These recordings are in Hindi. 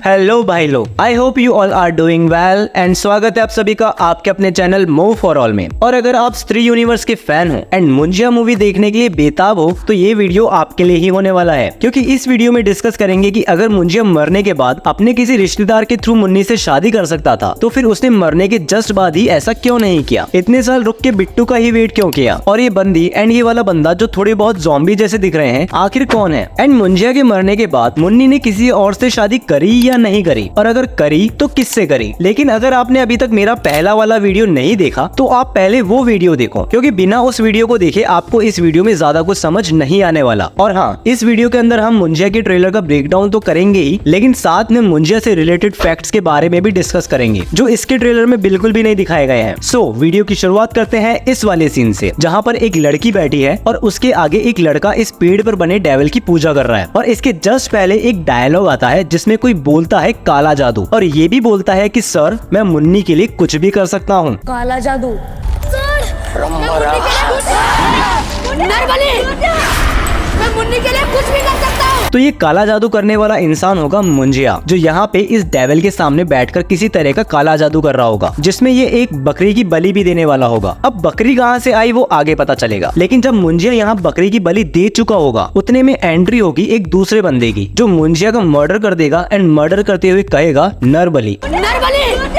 हेलो भाई लोग, I hope you all are doing well and स्वागत है आप सभी का आपके अपने चैनल मूव फॉर ऑल में। और अगर आप स्त्री यूनिवर्स के फैन हो एंड मुंजिया मूवी देखने के लिए बेताब हो तो ये वीडियो आपके लिए ही होने वाला है, क्योंकि इस वीडियो में डिस्कस करेंगे कि अगर मुंजिया मरने के बाद अपने किसी रिश्तेदार के थ्रू मुन्नी से शादी कर सकता था तो फिर उसने मरने के जस्ट बाद ही ऐसा क्यों नहीं किया, इतने साल रुक के बिट्टू का ही वेट क्यों किया। और ये बंदी एंड ये वाला बंदा जो थोड़े बहुत ज़ॉम्बी जैसे दिख रहे हैं आखिर कौन है, एंड मुंजिया के मरने के बाद मुन्नी ने किसी और से शादी करी या नहीं करी, और अगर करी तो किससे करी। लेकिन अगर आपने अभी तक मेरा पहला वाला वीडियो नहीं देखा तो आप पहले वो वीडियो देखो, क्योंकि बिना उस वीडियो को देखे आपको इस वीडियो में ज्यादा कुछ समझ नहीं आने वाला। और हाँ, इस वीडियो के अंदर हम मुंजिया के ट्रेलर का ब्रेकडाउन तो करेंगे ही, लेकिन साथ में मुंजिया से रिलेटेड फैक्ट्स के बारे में भी डिस्कस करेंगे जो इसके ट्रेलर में बिल्कुल भी नहीं दिखाए गए हैं। सो वीडियो की शुरुआत करते हैं इस वाले सीन से, जहाँ पर एक लड़की बैठी है और उसके आगे एक लड़का इस पेड़ पर बने डेविल की पूजा कर रहा है। और इसके जस्ट पहले एक डायलॉग आता है जिसमें कोई बोलता है काला जादू, और ये भी बोलता है कि सर मैं मुन्नी के लिए कुछ भी कर सकता हूँ। काला जादू मैं मुन्नी के लिए कुछ भी कर सकता हूँ। तो ये काला जादू करने वाला इंसान होगा मुंजिया, जो यहाँ पे इस डेविल के सामने बैठकर किसी तरह का काला जादू कर रहा होगा, जिसमें ये एक बकरी की बलि भी देने वाला होगा। अब बकरी कहाँ से आई वो आगे पता चलेगा, लेकिन जब मुंजिया यहाँ बकरी की बलि दे चुका होगा उतने में एंट्री होगी एक दूसरे बंदे की, जो मुंजिया का मर्डर कर देगा एंड मर्डर करते हुए कहेगा नरबली।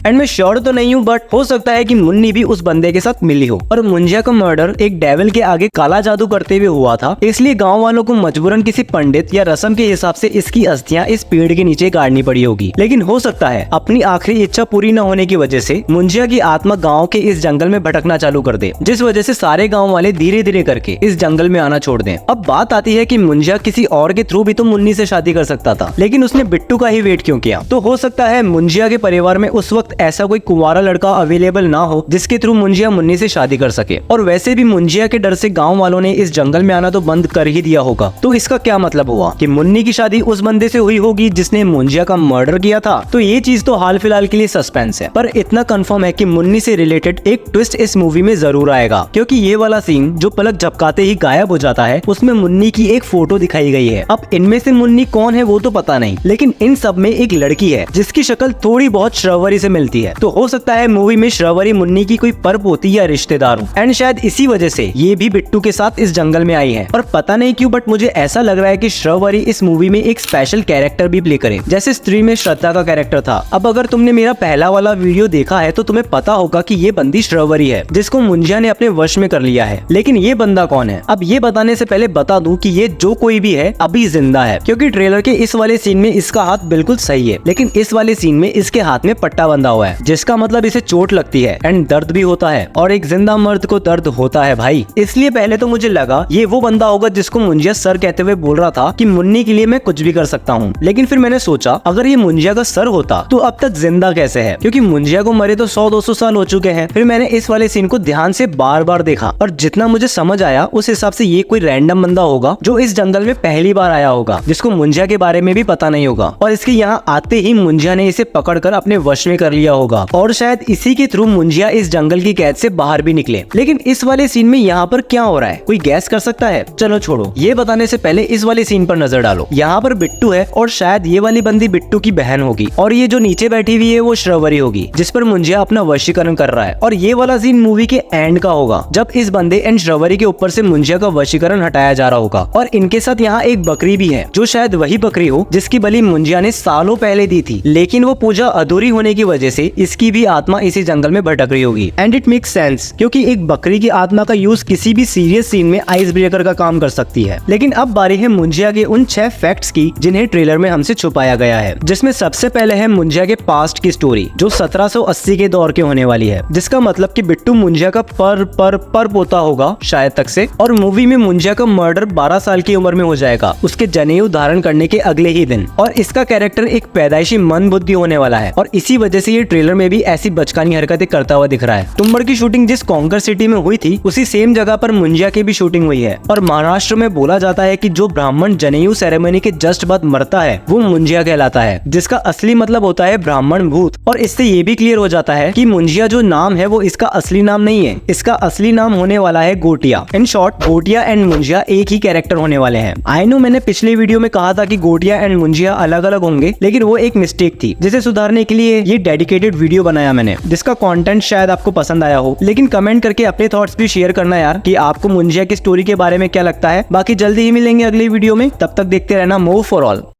एंड मैं श्योर तो नहीं हूँ, बट हो सकता है कि मुन्नी भी उस बंदे के साथ मिली हो। और मुंजिया का मर्डर एक डेविल के आगे काला जादू करते हुए हुआ था, इसलिए गांव वालों को मजबूरन किसी पंडित या रस्म के हिसाब से इसकी अस्थियां इस पेड़ के नीचे गाड़नी पड़ी होगी। लेकिन हो सकता है अपनी आखिरी इच्छा पूरी न होने की वजह से मुंजिया की आत्मा गाँव के इस जंगल में भटकना चालू कर दे, जिस वजह से सारे गाँव वाले धीरे धीरे करके इस जंगल में आना छोड़ दें। अब बात आती है कि मुंजिया किसी और के थ्रू भी तो मुन्नी से शादी कर सकता था, लेकिन उसने बिट्टू का ही वेट क्यों किया। तो हो सकता है मुंजिया के परिवार में उस वक्त ऐसा कोई कुंवारा लड़का अवेलेबल ना हो जिसके थ्रू मुंजिया मुन्नी से शादी कर सके। और वैसे भी मुंजिया के डर से गांव वालों ने इस जंगल में आना तो बंद कर ही दिया होगा। तो इसका क्या मतलब हुआ कि मुन्नी की शादी उस बंदे से हुई होगी जिसने मुंजिया का मर्डर किया था। तो ये चीज तो हाल फिलहाल के लिए सस्पेंस है, पर इतना कंफर्म है कि मुन्नी से रिलेटेड एक ट्विस्ट इस मूवी में जरूर आएगा, क्योंकि ये वाला सीन जो पलक झपकाते ही गायब हो जाता है उसमें मुन्नी की एक फोटो दिखाई गई है। अब इनमें से मुन्नी कौन है वो तो पता नहीं, लेकिन इन सब में एक लड़की है जिसकी शक्ल थोड़ी बहुत श्रवरी से मिलती है। तो हो सकता है मूवी में श्रवरी मुन्नी की कोई परपोती या रिश्तेदार हो, एंड शायद इसी वजह से ये भी बिट्टू के साथ इस जंगल में आई है। और पता नहीं क्यों, बट मुझे ऐसा लग रहा है कि श्रवरी इस मूवी में एक स्पेशल कैरेक्टर भी प्ले करे, जैसे स्त्री में श्रद्धा का कैरेक्टर था। अब अगर तुमने मेरा पहला वाला वीडियो देखा है तो तुम्हें पता होगा कि ये बंदी श्रवरी है जिसको मुंजिया ने अपने वश में कर लिया है। लेकिन ये बंदा कौन है, अब ये बताने से पहले बता दूं कि ये जो कोई भी है अभी जिंदा है, क्योंकि ट्रेलर के इस वाले सीन में इसका हाथ बिल्कुल सही है, लेकिन इस वाले सीन में इसके हाथ में पट्टा बंधा हुआ है, जिसका मतलब इसे चोट लगती है एंड दर्द भी होता है, और एक जिंदा मर्द को दर्द होता है भाई। इसलिए पहले तो मुझे लगा ये वो बंदा होगा जिसको मुंजिया सर कहते हुए बोल रहा था कि मुन्नी के लिए मैं कुछ भी कर सकता हूँ। लेकिन फिर मैंने सोचा अगर ये मुंजिया का सर होता तो अब तक जिंदा कैसे है, क्योंकि मुंजिया को मरे तो 100-200 साल हो चुके हैं। फिर मैंने इस वाले सीन को ध्यान से बार बार देखा, और जितना मुझे समझ आया उस हिसाब से ये कोई रैंडम बंदा होगा जो इस जंगल में पहली बार आया होगा, जिसको मुंजिया के बारे में भी पता नहीं होगा, और इसके यहाँ आते ही मुंजिया ने इसे पकड़कर अपने वश में कर लिया होगा, और शायद इसी के थ्रू मुंजिया इस जंगल की कैद से बाहर भी निकले। लेकिन इस वाले सीन में यहाँ पर क्या हो रहा है, कोई गैस कर सकता है? चलो छोड़ो, ये बताने से पहले इस वाले सीन पर नजर डालो। यहाँ पर बिट्टू है और शायद ये वाली बंदी बिट्टू की बहन होगी, और ये जो नीचे बैठी हुई है वो श्रवरी होगी जिस पर मुंजिया अपना वशीकरण कर रहा है। और ये वाला सीन मूवी के एंड का होगा जब इस बंदे एंड श्रवरी के ऊपर से मुंजिया का वशीकरण हटाया जा रहा होगा, और इनके साथ यहाँ एक बकरी भी है जो शायद वही बकरी हो जिसकी बलि मुंजिया ने सालों पहले दी थी, लेकिन वो पूजा अधूरी होने की वजह से इसकी भी आत्मा इसी जंगल में भटक रही होगी। एंड इट मेक्स सेंस, क्योंकि एक बकरी की आत्मा का यूज किसी भी सीरियस सीन में आइस ब्रेकर का काम कर सकती है। लेकिन अब बारी है मुंजिया के उन 6 फैक्ट्स की जिन्हें ट्रेलर में हमसे छुपाया गया है, जिसमें सबसे पहले है मुंजिया के पास्ट की स्टोरी जो 1780 के दौर के होने वाली है, जिसका मतलब कि बिट्टू मुंजिया का पर पोता होगा शायद तक से। और मूवी में मुंजिया का मर्डर 12 साल की उम्र में हो जाएगा उसके जनेऊ धारण करने के अगले ही दिन, और इसका कैरेक्टर एक पैदाइशी मंद बुद्धि होने वाला है, और इसी वजह से से ये ट्रेलर में भी ऐसी बचकानी हरकतें करता हुआ दिख रहा है। तुम्बाड़ की शूटिंग जिस कॉन्कर सिटी में हुई थी उसी सेम जगह पर मुंजिया की भी शूटिंग हुई है। और महाराष्ट्र में बोला जाता है कि जो ब्राह्मण जनेऊ सेरेमनी के जस्ट बाद मरता है वो मुंजिया कहलाता है, जिसका असली मतलब होता है ब्राह्मण भूत। और इससे ये भी क्लियर हो जाता है कि मुंजिया जो नाम है वो इसका असली नाम नहीं है, इसका असली नाम होने वाला है गोटिया। In short Gotiya and Munjya एक ही कैरेक्टर होने वाले हैं। आई नो मैंने पिछले वीडियो में कहा था कि गोटिया एंड मुंजिया अलग अलग होंगे, लेकिन वो एक मिस्टेक थी जिसे सुधारने के लिए ये डेडिकेटेड वीडियो बनाया मैंने, जिसका कंटेंट शायद आपको पसंद आया हो। लेकिन कमेंट करके अपने थॉट्स भी शेयर करना यार कि आपको मुंजिया की स्टोरी के बारे में क्या लगता है। बाकी जल्दी ही मिलेंगे अगली वीडियो में, तब तक देखते रहना मूव फॉर ऑल।